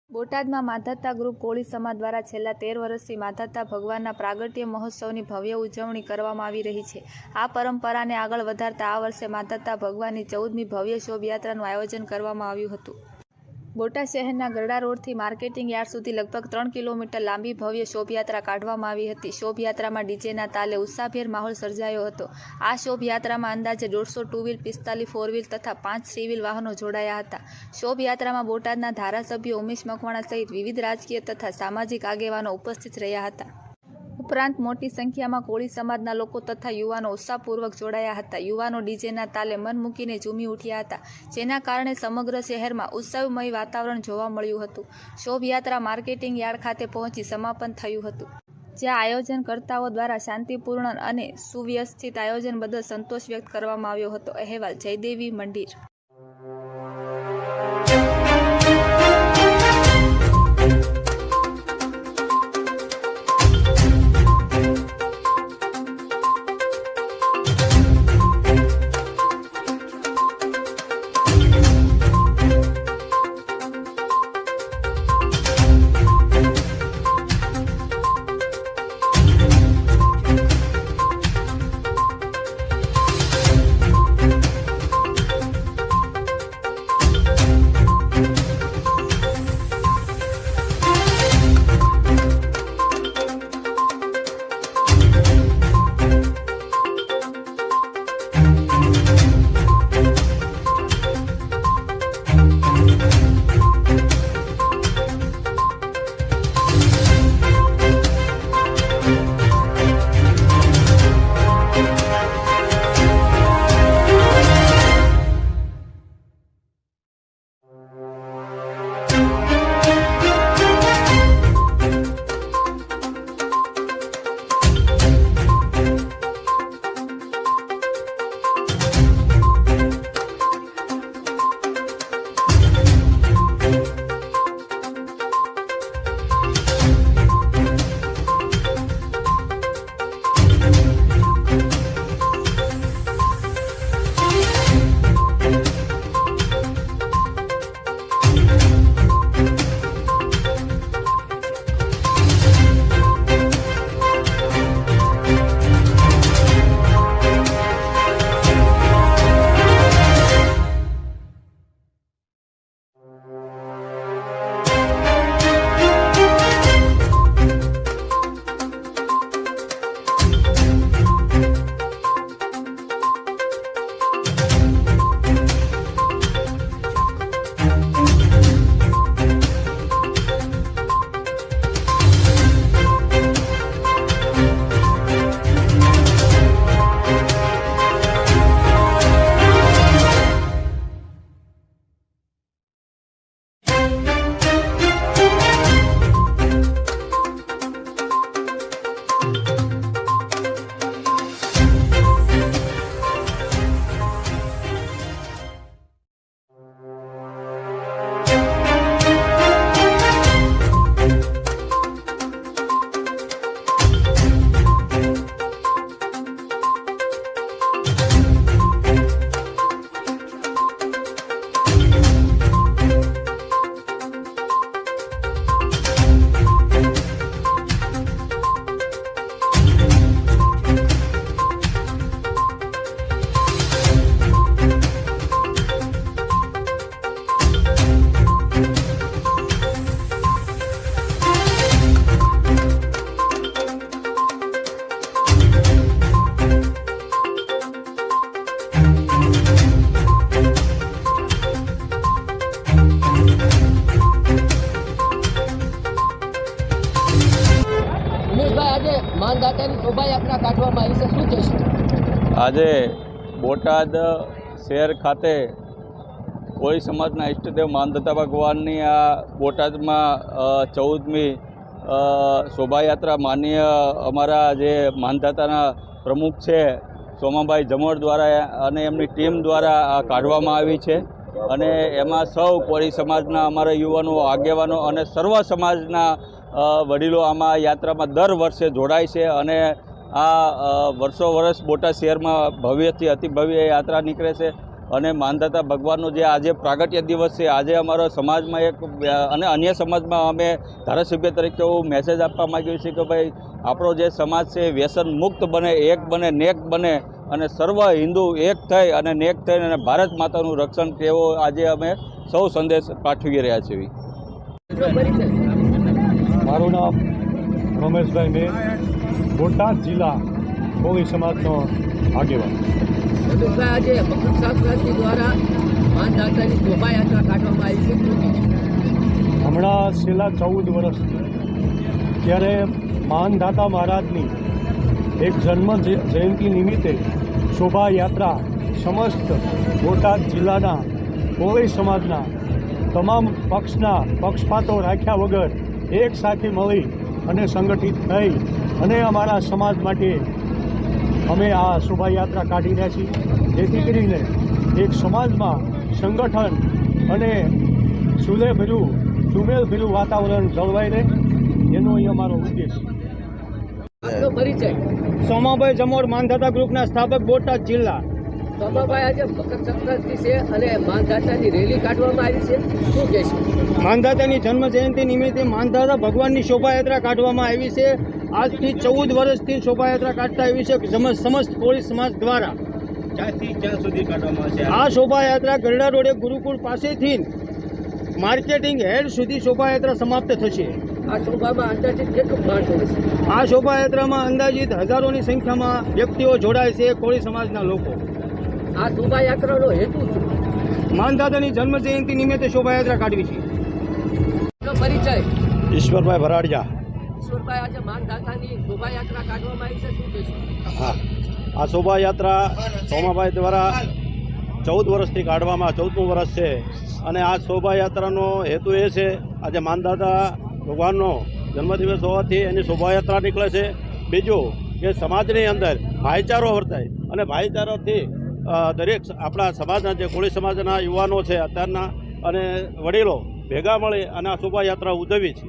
બોટાદમાં માધાતા ગ્રુપ કોળી સમાજ દ્વારા છેલ્લા 13 વર્ષથી માધાતા ભગવાનના પ્રાગટ્ય મહોત્સવની ભવ્ય ઉજવણી કરવામાં આવી રહી છે। આ પરંપરાને આગળ વધારતા આ વર્ષે માધાતા ભગવાનની 14મી ભવ્ય શોભાયાત્રાનું આયોજન કરવામાં આવ્યું હતું। બોટાદ શહેરના ગરડા રોડથી માર્કેટિંગ યાર્ડ સુધી લગભગ 3 કિલોમીટર લાંબી ભવ્ય શોભાયાત્રા કાઢવામાં આવી હતી। શોભાયાત્રામાં ડીજેના તાલે ઉત્સાહભેર માહોલ સર્જાયો હતો। આ શોભાયાત્રામાં અંદાજે 150 ટુ વ્હીલ, 45 ફોર વ્હીલ તથા 5 થ્રી વ્હીલ વાહનો જોડાયા હતા। શોભાયાત્રામાં બોટાદના ધારાસભ્ય ઉમેશ મકવાણા સહિત વિવિધ રાજકીય તથા સામાજિક આગેવાનો ઉપસ્થિત રહ્યા હતા। ઉપરાંત મોટી સંખ્યામાં કોળી સમાજના લોકો તથા યુવાનો ઉત્સાહપૂર્વક જોડાયા હતા। યુવાનો ડીજેના તાલે મન મૂકીને ઝૂમી ઉઠ્યા હતા, જેના કારણે સમગ્ર શહેરમાં ઉત્સવમય વાતાવરણ જોવા મળ્યું હતું। શોભાયાત્રા માર્કેટિંગ યાર્ડ ખાતે પહોંચી સમાપન થયું હતું, જ્યાં આયોજનકર્તાઓ દ્વારા શાંતિપૂર્ણ અને સુવ્યવસ્થિત આયોજન બદલ સંતોષ વ્યક્ત કરવામાં આવ્યો હતો। અહેવાલ જયદેવી મંદિર। માનધાતાની શોભાયાત્રા કાઢવામાં આવી છે, શું કહેશો? આજે બોટાદ શહેર ખાતે કોળી સમાજના ઈષ્ટદેવ માનધાતા ભગવાનની આ બોટાદમાં 14મી શોભાયાત્રા માનનીય અમારા જે માનધાતાના પ્રમુખ છે સોમાભાઈ જમોર દ્વારા અને એમની ટીમ દ્વારા કાઢવામાં આવી છે। અને એમાં સૌ કોળી સમાજના અમારા યુવાનો, આગેવાનો અને સર્વ સમાજના વડીલો આમાં યાત્રામાં દર વર્ષે જોડાય છે અને આ વર્ષો વર્ષ બોટાદ શહેરમાં ભવ્યથી અતિ ભવ્ય યાત્રા નીકળે છે અને માનધાતા ભગવાનનો જે આજે પ્રાગટ્ય દિવસ છે, આજે અમારા સમાજમાં એક અને અન્ય સમાજમાં અમે ધારાસભ્ય તરીકે એવું મેસેજ આપવા માગીએ છીએ કે ભાઈ આપણો જે સમાજ છે વ્યસન મુક્ત બને, એક બને, નેક બને અને સર્વ હિન્દુ એક થઈ અને નેક થઈને અને ભારત માતાનું રક્ષણ તેવો આજે અમે સૌ સંદેશ પાઠવી રહ્યા છીએ. મારું નામ રમેશભાઈ મેર, બોટાદ જિલ્લા કોળી સમાજનો આગેવાન. મધુભાઈ, આજે મકર સંક્રાંતિ દ્વારા માનધાતાની શોભાયાત્રા કાઢવામાં આવી છે. હમણાં છેલ્લા 14 વર્ષથી જ્યારે માનધાતા મહારાજની એક જન્મ જયંતિ નિમિત્તે શોભાયાત્રા સમસ્ત બોટાદ જિલ્લાના કોળી સમાજના તમામ પક્ષના પક્ષપાતો રાખ્યા વગર એક સાથે મળી અને સંગઠિત થઈ અને અમારા સમાજ માટે અમે આ શોભાયાત્રા કાઢી રહ્યા છીએ, જેથી કરીને એક સમાજમાં સંગઠન અને સુમેળભર્યું વાતાવરણ જળવાઈ રહે, એનો અહીં અમારો ઉદ્દેશ. આપનો પરિચય. સોમાભાઈ જમોર, માનધાતા ગ્રુપના સ્થાપક, બોટાદ જિલ્લા. સોમાભાઈ, આજે મકર સંક્રાંતિ છે અને માનધાતાની રેલી કાઢવામાં આવી છે, શું કહેશો? માનધાતાની જન્મ જયંતિ નિમિત્તે માનધાતા ભગવાનની શોભાયાત્રા કાઢવામાં આવી છે. આજથી 14 વર્ષથી શોભાયાત્રા કાઢતા આવી છે સમસ્ત કોળી સમાજ દ્વારા. ક્યાં સુધી કાઢવામાં આવશે? આ શોભાયાત્રા ગરડા રોડે ગુરુકુળ પાસેથી માર્કેટિંગ હેડ સુધી શોભાયાત્રા સમાપ્ત થશે. આ શોભામાં અંદાજિત કેટલું માણસો હશે? આ શોભાયાત્રામાં અંદાજિત હજારોની સંખ્યામાં વ્યક્તિઓ જોડાય છે, કોળી સમાજના લોકો. આ શોભાયાત્રાનો હેતુ શું? માનધાતાની જન્મ જયંતિ નિમિત્તે શોભાયાત્રા કાઢવી છે. આપનો પરિચય. ઈશ્વરભાઈ ભરાડિયા. ઈશ્વરભાઈ, આજે માનધાતાની શોભાયાત્રા કાઢવામાં આવી છે, શું કહેશો? હા, આ શોભાયાત્રા સોમાભાઈ દ્વારા 14 વર્ષથી કાઢવામાં 14મું વર્ષ છે અને આ શોભાયાત્રાનો હેતુ એ છે, આજે માનધાતા ભગવાનનો જન્મદિવસ હોવાથી એની શોભાયાત્રા નીકળે છે. બીજું કે સમાજની અંદર ભાઈચારો વર્તાય અને ભાઈચારાથી દરેક આપણા સમાજના જે કોળી સમાજના યુવાનો છે અત્યારના અને વડીલો ભેગા મળી અને આ શોભાયાત્રા ઉજવી છે.